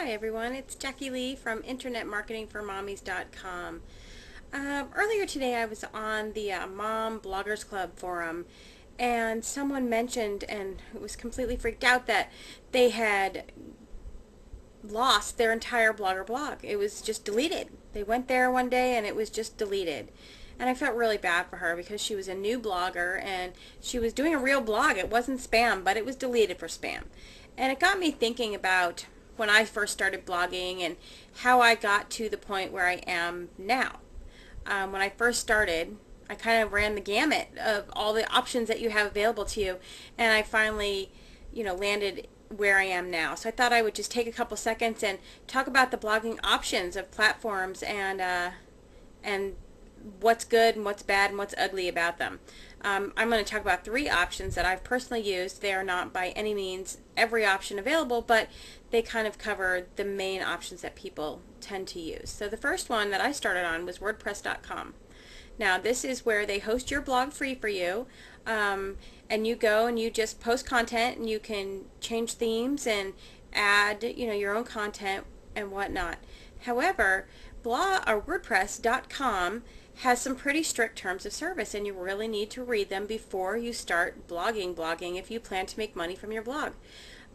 Hi everyone, it's Jackie Lee from InternetMarketingForMommies.com. Earlier today I was on the Mom Bloggers Club forum, and someone mentioned and was completely freaked out that they had lost their entire Blogger blog. It was just deleted. They went there one day and it was just deleted. And I felt really bad for her because she was a new blogger and she was doing a real blog. It wasn't spam, but it was deleted for spam. And it got me thinking about when I first started blogging and how I got to the point where I am now. When I first started, I kind of ran the gamut of all the options that you have available to you, and I finally, landed where I am now. So I thought I would just take a couple seconds and talk about the blogging options of platforms and what's good and what's bad and what's ugly about them. I'm going to talk about 3 options that I've personally used. They are not by any means every option available, but they kind of cover the main options that people tend to use. So the first one that I started on was Wordpress.com. Now this is where they host your blog free for you, and you go and you just post content and you can change themes and add your own content and whatnot. However, WordPress.com has some pretty strict terms of service, and you really need to read them before you start blogging if you plan to make money from your blog.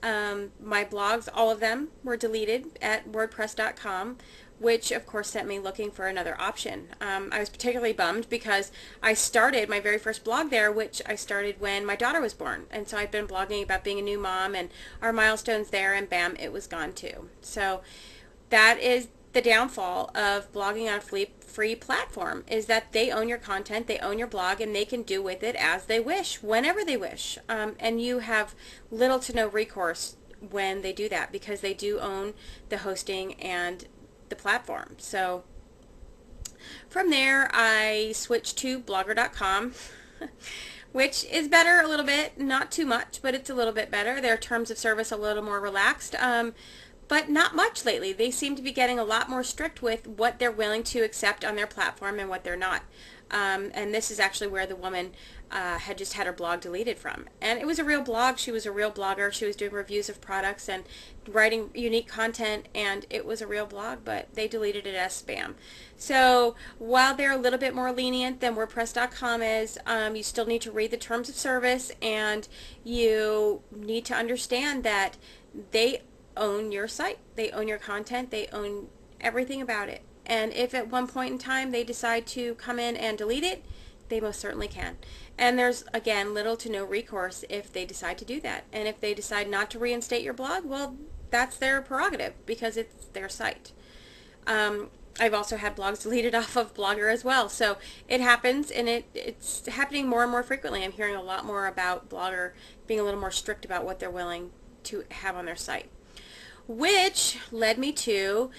My blogs, all of them, were deleted at WordPress.com, which of course sent me looking for another option. I was particularly bummed because I started my very first blog there, which I started when my daughter was born, and so I've been blogging about being a new mom and our milestones there, and bam, it was gone too. So that is the downfall of blogging on a free platform, is that they own your content, they own your blog, and they can do with it as they wish, whenever they wish. And you have little to no recourse when they do that, because they do own the hosting and the platform. So from there I switched to Blogger.com, which is better a little bit, not too much, but it's a little bit better. Their terms of service a little more relaxed. But not much lately. They seem to be getting a lot more strict with what they're willing to accept on their platform and what they're not. And this is actually where the woman had just had her blog deleted from. And it was a real blog. She was a real blogger. She was doing reviews of products and writing unique content, and it was a real blog, but they deleted it as spam. So while they're a little bit more lenient than WordPress.com is, you still need to read the terms of service, and you need to understand that they own your site, they own your content, they own everything about it. And if at one point in time they decide to come in and delete it, they most certainly can. And there's, again, little to no recourse if they decide to do that. And if they decide not to reinstate your blog, well, that's their prerogative, because it's their site. I've also had blogs deleted off of Blogger as well. So it happens, and it's happening more and more frequently. I'm hearing a lot more about Blogger being a little more strict about what they're willing to have on their site. Which led me to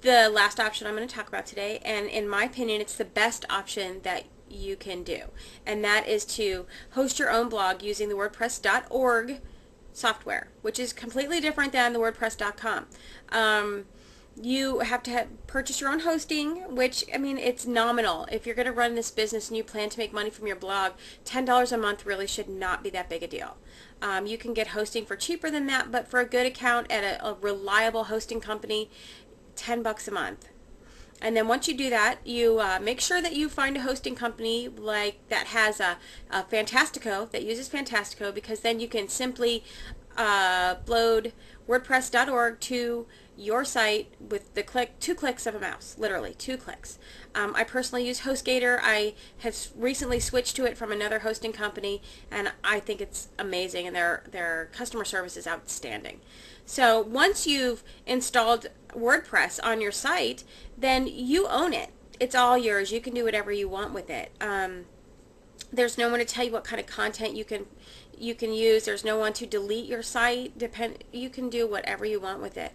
the last option I'm going to talk about today, and in my opinion it's the best option that you can do, and that is to host your own blog using the WordPress.org software, which is completely different than the WordPress.com. You have to purchase your own hosting, which, I mean, it's nominal. If you're going to run this business and you plan to make money from your blog, $10 a month really should not be that big a deal. You can get hosting for cheaper than that, but for a good account at a reliable hosting company, $10 a month. And then once you do that, you make sure that you find a hosting company like that has a Fantastico, that uses Fantastico, because then you can simply upload WordPress.org to your site with the 2 clicks of a mouse, literally 2 clicks. I personally use HostGator. I have recently switched to it from another hosting company, and I think it's amazing, and their customer service is outstanding. So once you've installed WordPress on your site, then you own it. It's all yours. You can do whatever you want with it. There's no one to tell you what kind of content you can use. There's no one to delete your site. You can do whatever you want with it.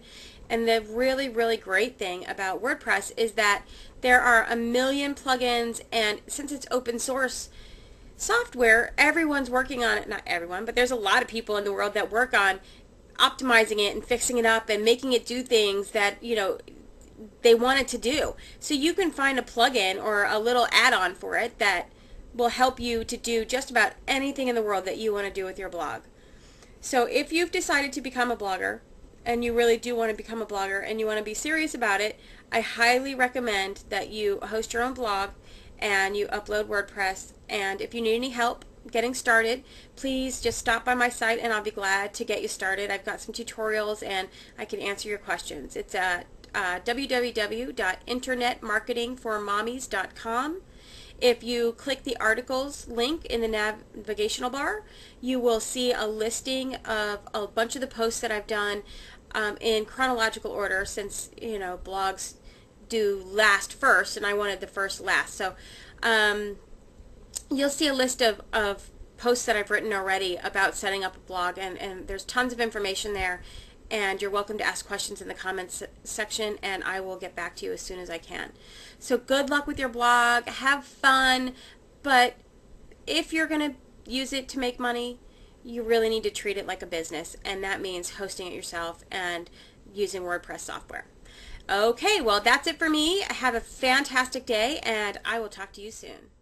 And the really, really great thing about WordPress is that there are a million plugins, and since it's open source software, everyone's working on it. Not everyone, but there's a lot of people in the world that work on optimizing it and fixing it up and making it do things that, they want it to do. So you can find a plugin or a little add-on for it that will help you to do just about anything in the world that you want to do with your blog. So if you've decided to become a blogger, and you really do want to become a blogger and you want to be serious about it, I highly recommend that you host your own blog and you upload WordPress. And if you need any help getting started, please just stop by my site and I'll be glad to get you started. I've got some tutorials and I can answer your questions. It's at www.internetmarketingformommies.com. If you click the articles link in the navigational bar, you will see a listing of a bunch of the posts that I've done in chronological order, since blogs do last first and I wanted the first last. So you'll see a list of posts that I've written already about setting up a blog, and there's tons of information there, and you're welcome to ask questions in the comments section and I will get back to you as soon as I can. So good luck with your blog, have fun, but if you're going to use it to make money, you really need to treat it like a business, and that means hosting it yourself and using WordPress software. Okay, well that's it for me. Have a fantastic day and I will talk to you soon.